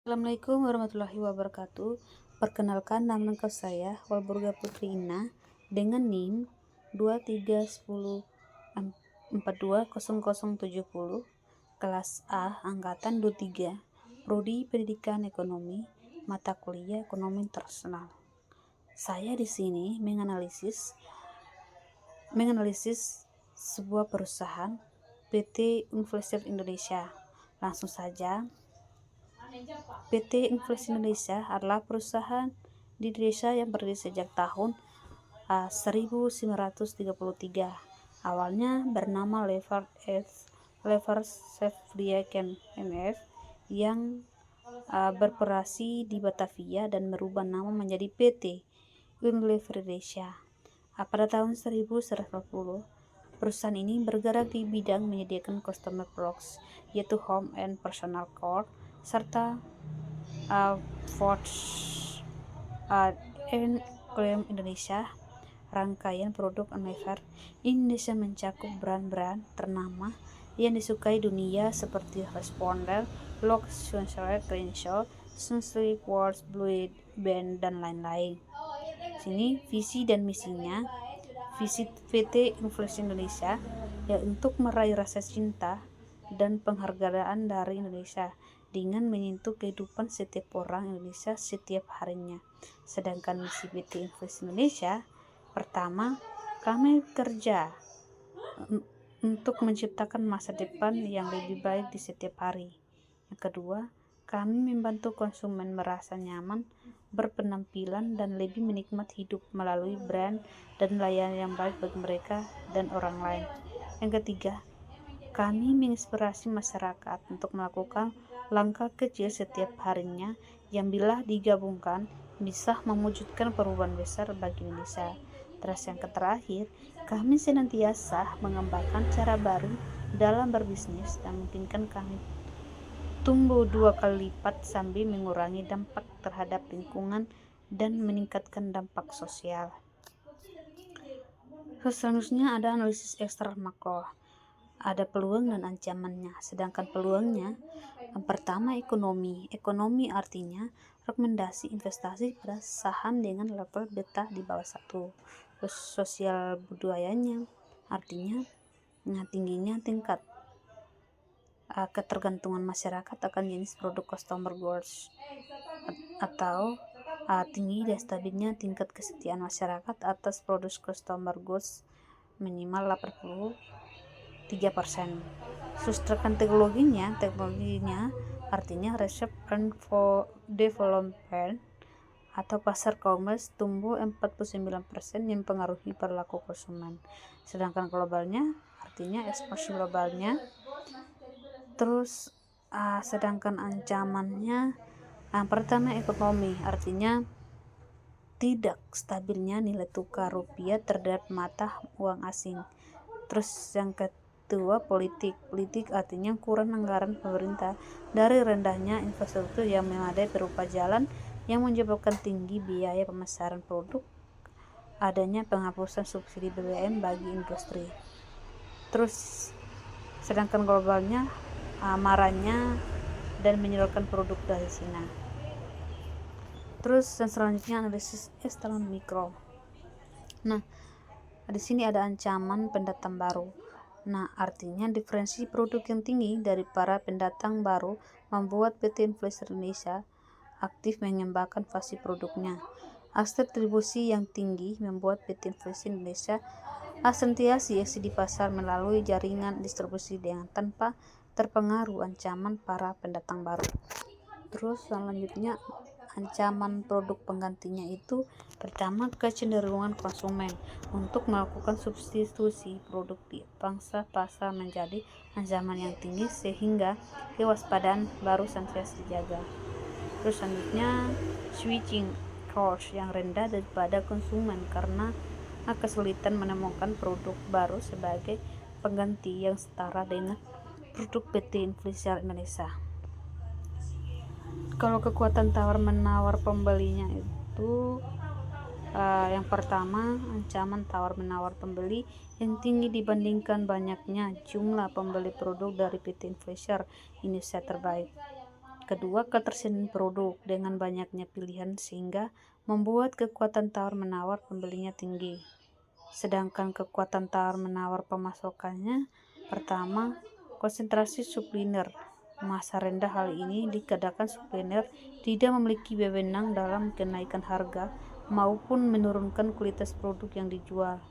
Assalamualaikum warahmatullahi wabarakatuh. Perkenalkan, nama lengkap saya Walburga Putri Ina dengan NIM 2310420070, kelas A angkatan 23, prodi Pendidikan Ekonomi, mata kuliah Ekonomi Internasional. Saya di sini menganalisis sebuah perusahaan PT Influencer Indonesia. Langsung saja. PT Influencer Indonesia adalah perusahaan di Indonesia yang berdiri sejak tahun 1933. Awalnya bernama Lever Sevriaken MF yang beroperasi di Batavia dan berubah nama menjadi PT Unilever Indonesia. Pada tahun 1940, perusahaan ini bergerak di bidang menyediakan consumer products, yaitu home and personal care, serta Foods and Claim Indonesia. Rangkaian produk Unilever Indonesia mencakup brand-brand ternama yang disukai dunia seperti Responder, Lux, Sunsilk, Crenshaw, Sunsilk, Quartz, Blue Band, dan lain-lain. Sini visi dan misinya. Visi PT Influencer Indonesia ya untuk meraih rasa cinta dan penghargaan dari Indonesia dengan menyentuh kehidupan setiap orang Indonesia setiap harinya. Sedangkan misi PT Influencer Indonesia, pertama, kami bekerja untuk menciptakan masa depan yang lebih baik di setiap hari. Yang kedua, kami membantu konsumen merasa nyaman, berpenampilan, dan lebih menikmati hidup melalui brand dan layanan yang baik bagi mereka dan orang lain. Yang ketiga, kami menginspirasi masyarakat untuk melakukan langkah kecil setiap harinya yang bila digabungkan bisa mewujudkan perubahan besar bagi Indonesia. Terus yang terakhir, kami senantiasa mengembangkan cara baru dalam berbisnis dan memungkinkan kami tumbuh 2 kali lipat sambil mengurangi dampak terhadap lingkungan dan meningkatkan dampak sosial. Selanjutnya ada analisis eksternal makro. Ada peluang dan ancamannya. Sedangkan peluangnya, yang pertama ekonomi. Ekonomi artinya rekomendasi investasi pada saham dengan level beta di bawah 1. Terus sosial budayanya artinya tingginya tingkat ketergantungan masyarakat akan jenis produk consumer goods atau tinggi dan stabilnya tingkat kesetiaan masyarakat atas produk consumer goods minimal 83%. Substrakan teknologinya artinya research and development atau pasar commerce tumbuh 49% yang mempengaruhi perilaku konsumen. Sedangkan globalnya artinya ekspansi globalnya. Terus sedangkan ancamannya, yang pertama ekonomi artinya tidak stabilnya nilai tukar rupiah terhadap mata uang asing. Terus yang kedua politik artinya kurang anggaran pemerintah dari rendahnya infrastruktur yang memadai berupa jalan yang menyebabkan tinggi biaya pemasaran produk, adanya penghapusan subsidi BBM bagi industri. Terus sedangkan globalnya marahnya dan menyalurkan produk dari Cina. Terus yang selanjutnya analisis eksternal mikro. Nah, di sini ada ancaman pendatang baru. Nah, artinya diferensi produk yang tinggi dari para pendatang baru membuat PT Influencer Indonesia aktif mengembangkan fase produknya. Aspek distribusi yang tinggi membuat PT Influencer Indonesia senantiasa eksis di pasar melalui jaringan distribusi dengan tanpa terpengaruh ancaman para pendatang baru. Terus selanjutnya ancaman produk penggantinya itu pertama kecenderungan konsumen untuk melakukan substitusi produk di pangsa pasar menjadi ancaman yang tinggi sehingga kewaspadaan baru senantiasa dijaga. Terus selanjutnya switching cost yang rendah daripada konsumen karena kesulitan menemukan produk baru sebagai pengganti yang setara dengan produk PT Influencer Indonesia. Kalau kekuatan tawar-menawar pembelinya itu yang pertama ancaman tawar-menawar pembeli yang tinggi dibandingkan banyaknya jumlah pembeli produk dari PT Influencer Indonesia terbaik. Kedua, ketersediaan produk dengan banyaknya pilihan sehingga membuat kekuatan tawar-menawar pembelinya tinggi. Sedangkan kekuatan tawar-menawar pemasokannya, pertama, konsentrasi supplier. Masa rendah hal ini dikarenakan supplier tidak memiliki wewenang dalam kenaikan harga maupun menurunkan kualitas produk yang dijual.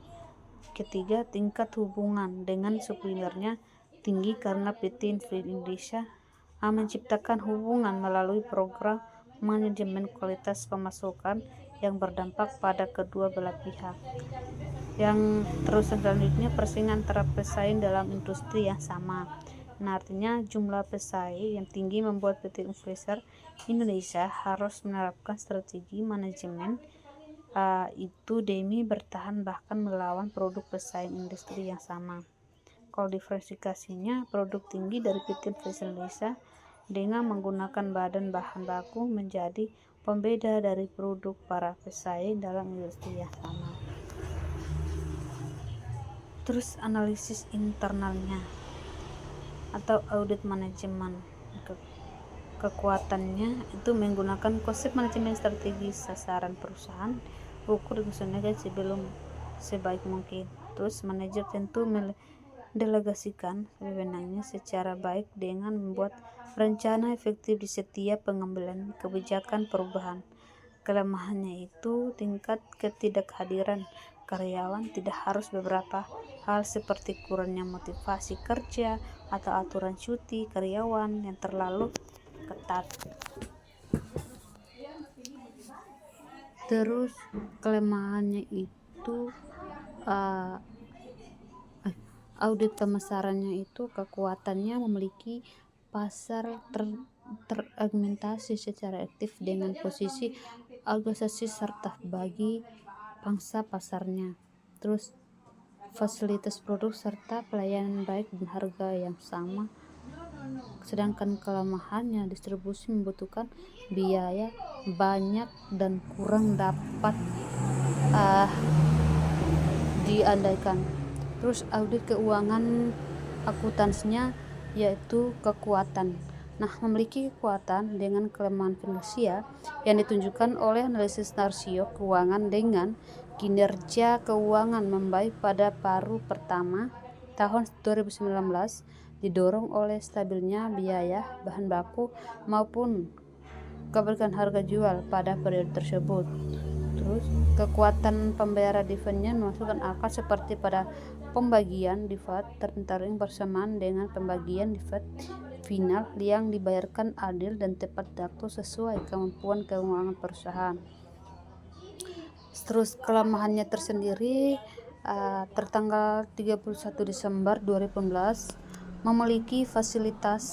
Ketiga, tingkat hubungan dengan suppliernya tinggi karena PT Indonesia menciptakan hubungan melalui program manajemen kualitas pemasokan yang berdampak pada kedua belah pihak. Yang terus selanjutnya, persaingan antara pesaing dalam industri yang sama. Nah, artinya jumlah pesaing yang tinggi membuat PT Influencer Indonesia harus menerapkan strategi manajemen itu demi bertahan bahkan melawan produk pesaing industri yang sama. Kalau diferensiasinya, produk tinggi dari PT Influencer Indonesia dengan menggunakan bahan baku menjadi pembeda dari produk para pesaing dalam industri yang sama. Terus analisis internalnya atau audit manajemen. Kekuatannya itu menggunakan konsep manajemen strategi sasaran perusahaan, ukur kesulitan sebelum sebaik mungkin. Terus manajer tentu mendelegasikan wewenangnya secara baik dengan membuat rencana efektif di setiap pengambilan kebijakan perubahan. Kelemahannya itu tingkat ketidakhadiran karyawan, tidak harus beberapa hal seperti kurangnya motivasi kerja atau aturan cuti karyawan yang terlalu ketat. Terus kelemahannya itu audit pemasarannya itu kekuatannya memiliki pasar teragmentasi secara aktif dengan posisi organisasi serta bagi pangsa pasarnya. Terus fasilitas produk serta pelayanan baik dan harga yang sama. Sedangkan kelemahannya distribusi membutuhkan biaya banyak dan kurang dapat diandaikan. Terus audit keuangan akuntansinya yaitu kekuatan. Nah, memiliki kekuatan dengan kelemahan finansial yang ditunjukkan oleh analisis rasio keuangan dengan kinerja keuangan membaik pada paruh pertama tahun 2019 didorong oleh stabilnya biaya bahan baku maupun kebalikan harga jual pada periode tersebut. Terus kekuatan pembayaran dividendnya memasukkan akal seperti pada pembagian dividen tertaring bersamaan dengan pembagian dividen final yang dibayarkan adil dan tepat waktu sesuai kemampuan keuangan perusahaan. Terus kelemahannya tersendiri tertanggal 31 Desember 2018 memiliki fasilitas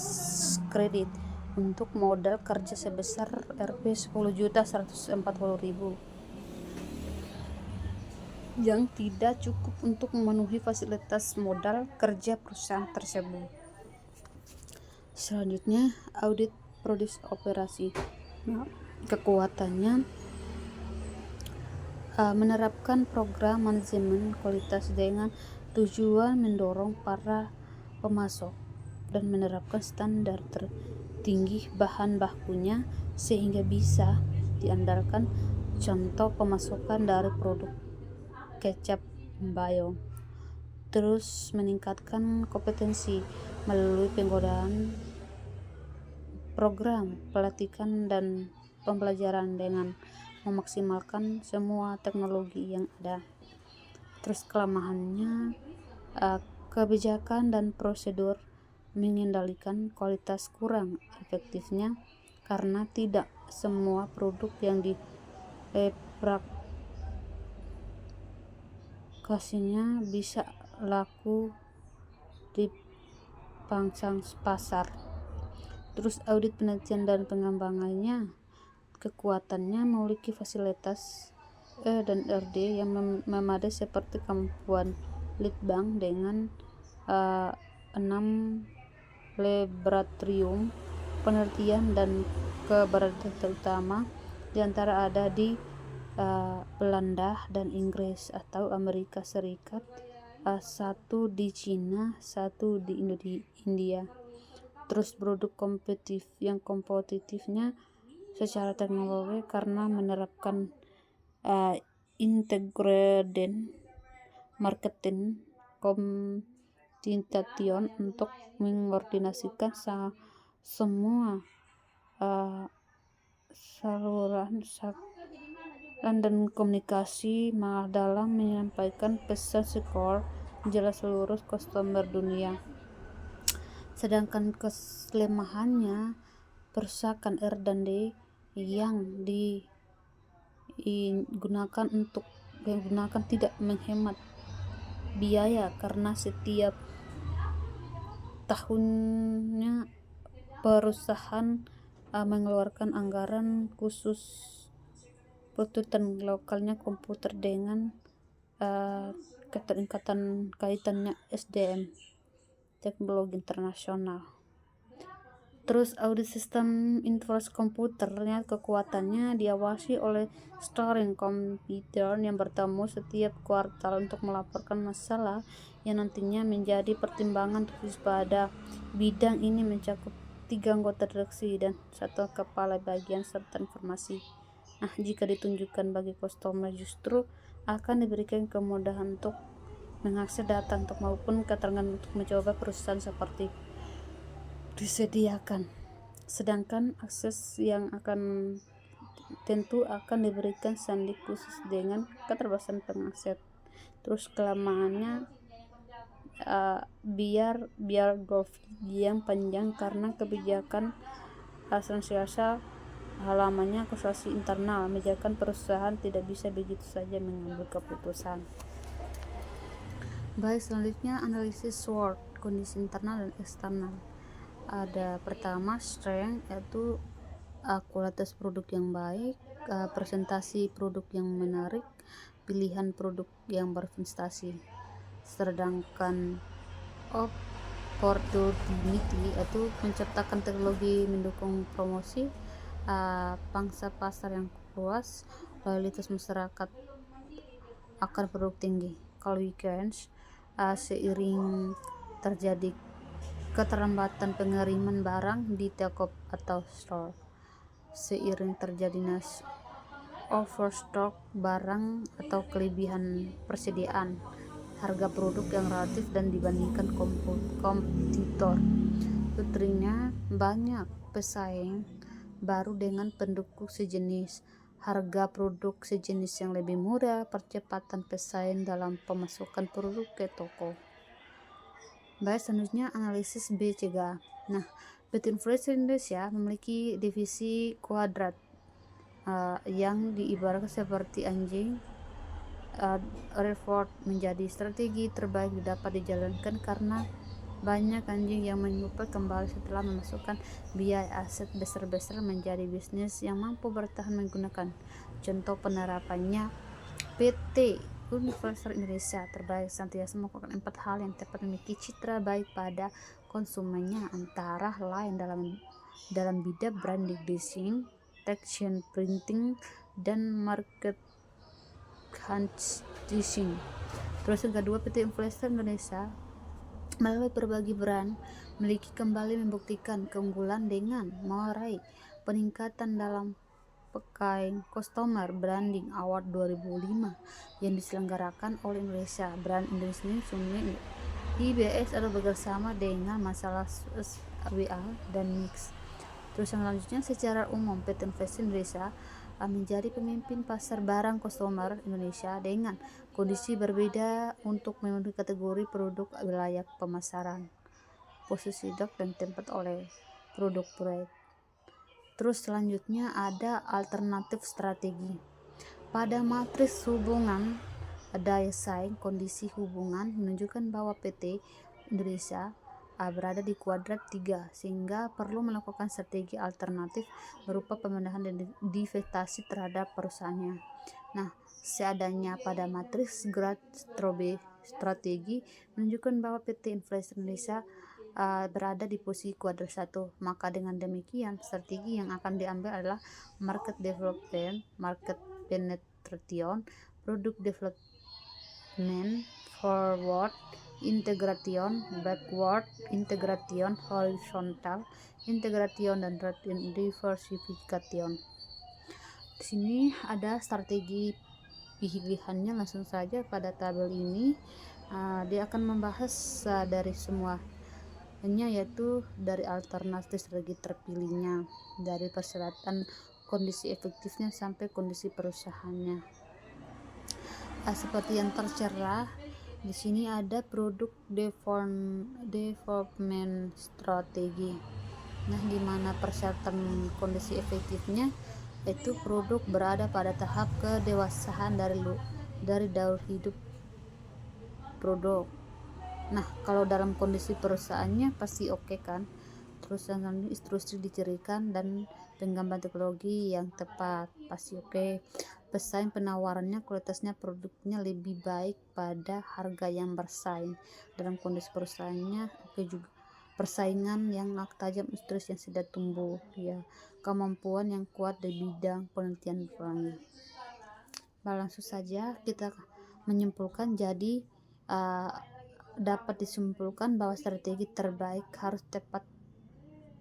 kredit untuk modal kerja sebesar Rp10.140.000 yang tidak cukup untuk memenuhi fasilitas modal kerja perusahaan tersebut. Selanjutnya, audit produksi operasi. Nah, kekuatannya menerapkan program manajemen kualitas dengan tujuan mendorong para pemasok dan menerapkan standar tertinggi bahan bakunya sehingga bisa diandalkan. Contoh pemasokan dari produk kecap Bayong. Terus meningkatkan kompetensi melalui penggunaan program pelatihan dan pembelajaran dengan memaksimalkan semua teknologi yang ada. Terus kelemahannya kebijakan dan prosedur mengendalikan kualitas kurang efektifnya karena tidak semua produk yang dipraktikasinya bisa laku di pangsang pasar. Terus audit penelitian dan pengembangannya, kekuatannya memiliki fasilitas dan R&D yang memadai seperti kemampuan lead bank dengan 6 laboratorium penelitian dan keberadaan terutama diantara ada di Belanda dan Inggris atau Amerika Serikat, 1 di Cina, 1 di India. Terus produk kompetitifnya secara teknologi karena menerapkan integrated marketing communication untuk mengkoordinasikan semua saluran dan komunikasi dalam menyampaikan pesan skor jelas seluruh customer dunia. Sedangkan kelemahannya perusahaan R dan D yang digunakan tidak menghemat biaya karena setiap tahunnya perusahaan mengeluarkan anggaran khusus prototipe lokalnya komputer dengan kaitannya SDM teknologi internasional. Terus audit sistem informasi komputernya kekuatannya diawasi oleh steering komputer yang bertemu setiap kuartal untuk melaporkan masalah yang nantinya menjadi pertimbangan khusus pada bidang ini mencakup 3 anggota direksi dan 1 kepala bagian serta informasi. Nah, jika ditunjukkan bagi customer justru akan diberikan kemudahan untuk mengakses data untuk maupun keterangan untuk mencoba perusahaan seperti disediakan. Sedangkan akses yang tentu akan diberikan sandi khusus dengan keterbatasan pengakses. Terus kelemahannya biar yang panjang karena kebijakan sensiasa halamannya kalkulasi internal menjadikan perusahaan tidak bisa begitu saja mengambil keputusan. Baik, selanjutnya analisis SWOT, kondisi internal dan eksternal. Ada pertama strength, yaitu kualitas produk yang baik, presentasi produk yang menarik, pilihan produk yang berprestasi. Sedangkan opportunity yaitu menciptakan teknologi mendukung promosi, pangsa pasar yang luas, loyalitas masyarakat akan produk tinggi. Kalau weekends seiring terjadi keterlambatan pengiriman barang di toko atau store, seiring terjadinya overstock barang atau kelebihan persediaan, harga produk yang relatif dan dibandingkan kompetitor, putrinya banyak pesaing baru dengan pendukung sejenis, harga produk sejenis yang lebih murah, percepatan pesaing dalam pemasukan produk ke toko. Baik, selanjutnya analisis BCG. Nah, PT Influencer Indonesia memiliki divisi kuadrat yang diibaratkan seperti anjing. Report menjadi strategi terbaik dapat dijalankan karena banyak anjing yang menyerupai kembali setelah memasukkan biaya aset besar-besar menjadi bisnis yang mampu bertahan menggunakan. Contoh penerapannya, PT Influencer Indonesia terbaik senantiasa melakukan 4 hal yang tepat memiliki citra baik pada konsumennya, antara lain dalam bidang branding, design, text printing, dan market hunting. Terus yang kedua, PT Influencer Indonesia melalui berbagai brand memiliki kembali membuktikan keunggulan dengan meraih peningkatan dalam Pekan Customer Branding Award 2005 yang diselenggarakan oleh Indonesia Brand Indonesia Summit IBS atau bersama dengan masalah SWA dan Mix. Terus yang selanjutnya, secara umum PT Influencer Indonesia menjadi pemimpin pasar barang customer Indonesia dengan kondisi berbeda untuk memenuhi kategori produk wilayah pemasaran, posisi dok dan tempat oleh produk proyek. Terus selanjutnya ada alternatif strategi. Pada matriks hubungan daya saing, kondisi hubungan menunjukkan bahwa PT Indonesia berada di kuadrat 3 sehingga perlu melakukan strategi alternatif berupa pemenahan dan divestasi terhadap perusahaannya. Nah, seadanya pada matriks growth strategi menunjukkan bahwa PT Influencer Indonesia berada di posisi kuadrat 1. Maka dengan demikian strategi yang akan diambil adalah market development, market penetration, product development, forward integration, backward integration, horizontal integration, dan diversification. Di sini ada strategi pilihannya, langsung saja pada tabel ini. Dia akan membahas dari semuanya, yaitu dari alternatif strategi terpilihnya, dari persyaratan kondisi efektifnya sampai kondisi perusahaannya. Seperti yang tercerah di sini ada produk development strategi. Nah, di mana persyaratan kondisi efektifnya yaitu produk berada pada tahap kedewasaan dari daur hidup produk. Nah, kalau dalam kondisi perusahaannya pasti oke kan. Terus yang instruksi dicirikan dan penggambaran teknologi yang tepat pasti oke. Pesaing penawarannya, kualitasnya, produknya lebih baik pada harga yang bersaing. Dalam kondisi perusahaannya oke juga. Persaingan yang tajam, instruksi yang sudah tumbuh, ya, kemampuan yang kuat di bidang penelitian pelangi. Langsung saja kita menyimpulkan. Jadi dapat disimpulkan bahwa strategi terbaik harus tepat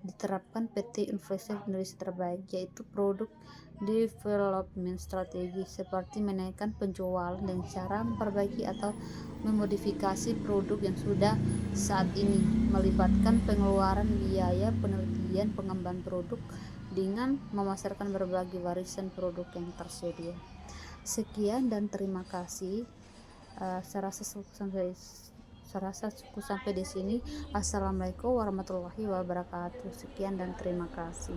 diterapkan PT Investor Indonesia terbaik, yaitu produk development strategi, seperti menaikkan penjualan dengan cara memperbaiki atau memodifikasi produk yang sudah saat ini, melibatkan pengeluaran biaya penelitian pengembangan produk dengan memasarkan berbagai warisan produk yang tersedia. Sekian dan terima kasih. Saya rasa cukup sampai di sini. Assalamualaikum warahmatullahi wabarakatuh. Sekian dan terima kasih.